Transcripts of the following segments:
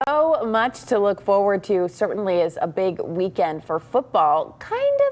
So much to look forward to. Certainly is a big weekend for football.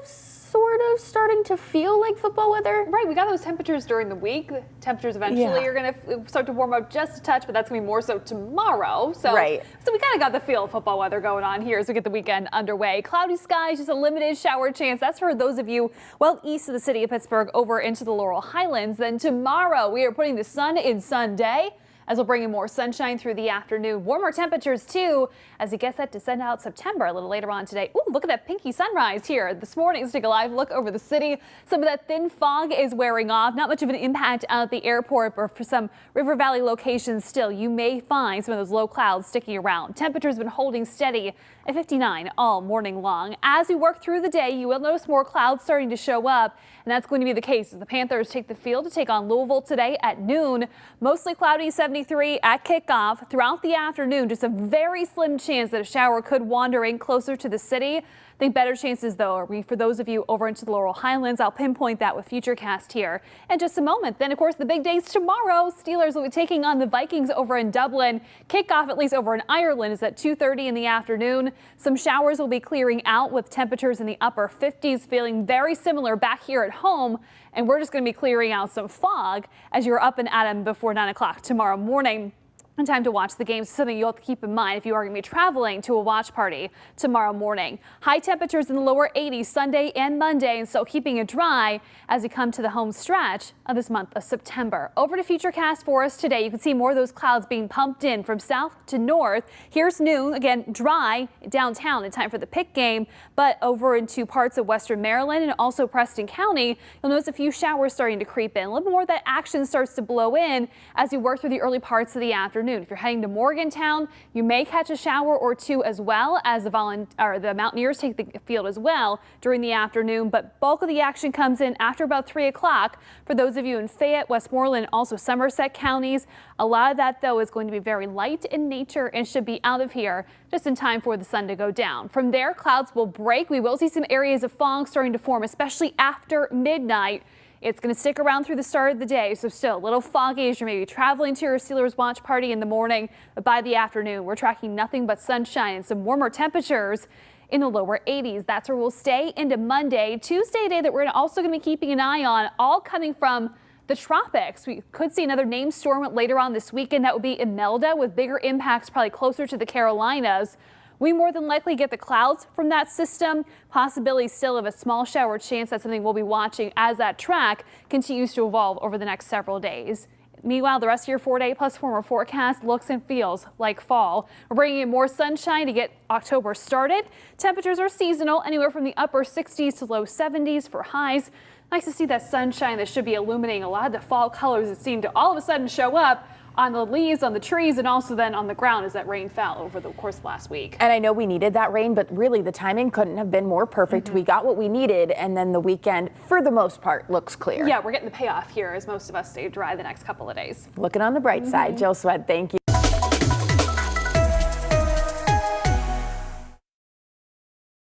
Sort of starting to feel like football weather. Right, we got those temperatures during the week. The temperatures eventually are going to start to warm up just a touch, but that's going to be more so tomorrow. So we kind of got the feel of football weather going on here as we get the weekend underway. Cloudy skies, just a limited shower chance. That's for those of you well east of the city of Pittsburgh over into the Laurel Highlands. Then tomorrow we are putting the sun in Sunday, as we'll bring in more sunshine through the afternoon. Warmer temperatures, too, as it gets set to send out September a little later on today. Ooh, look at that pinky sunrise here this morning. Let's take a live look over the city. Some of that thin fog is wearing off. Not much of an impact out at the airport, but for some River Valley locations still, you may find some of those low clouds sticking around. Temperatures been holding steady at 59 all morning long. As we work through the day, you will notice more clouds starting to show up, and that's going to be the case as the Panthers take the field to take on Louisville today at noon. Mostly cloudy, 73 at kickoff. Throughout the afternoon, just a very slim chance that a shower could wander in closer to the city. I think better chances, though, are for those of you over into the Laurel Highlands. I'll pinpoint that with Futurecast here in just a moment. Then, of course, the big days tomorrow. Steelers will be taking on the Vikings over in Dublin. Kickoff, at least over in Ireland, is at 2:30 in the afternoon. Some showers will be clearing out with temperatures in the upper 50s, feeling very similar back here at home. And we're just going to be clearing out some fog as you're up and at 'em before 9 o'clock tomorrow morning. And time to watch the games, something you'll have to keep in mind if you are going to be traveling to a watch party tomorrow morning. High temperatures in the lower 80s Sunday and Monday, and so keeping it dry as we come to the home stretch of this month of September. Over to Futurecast for us today. You can see more of those clouds being pumped in from south to north. Here's noon, again, dry downtown in time for the Pitt game, but over into parts of western Maryland and also Preston County, you'll notice a few showers starting to creep in. A little more of that action starts to blow in as you work through the early parts of the afternoon. If you're heading to Morgantown, you may catch a shower or two, as well as the Mountaineers take the field as well during the afternoon. But bulk of the action comes in after about 3 o'clock for those of you in Fayette, Westmoreland, also Somerset counties. A lot of that, though, is going to be very light in nature and should be out of here just in time for the sun to go down. From there, clouds will break. We will see some areas of fog starting to form, especially after midnight. It's going to stick around through the start of the day, so still a little foggy as you're maybe traveling to your Steelers watch party in the morning. But by the afternoon, we're tracking nothing but sunshine and some warmer temperatures in the lower 80s. That's where we'll stay into Monday. Tuesday, day that we're also going to be keeping an eye on, all coming from the tropics. We could see another named storm later on this weekend. That would be Imelda, with bigger impacts probably closer to the Carolinas. We more than likely get the clouds from that system. Possibility still of a small shower chance. That's something we'll be watching as that track continues to evolve over the next several days. Meanwhile, the rest of your 4-day plus warmer forecast looks and feels like fall. We're bringing in more sunshine to get October started. Temperatures are seasonal, anywhere from the upper 60s to low 70s for highs. Nice to see that sunshine that should be illuminating a lot of the fall colors that seem to all of a sudden show up on the leaves, on the trees, and also then on the ground as that rain fell over the course of last week. And I know we needed that rain, but really the timing couldn't have been more perfect. We got what we needed, and then the weekend, for the most part, looks clear. Yeah, we're getting the payoff here as most of us stay dry the next couple of days. Looking on the bright side. Jill Swed, thank you.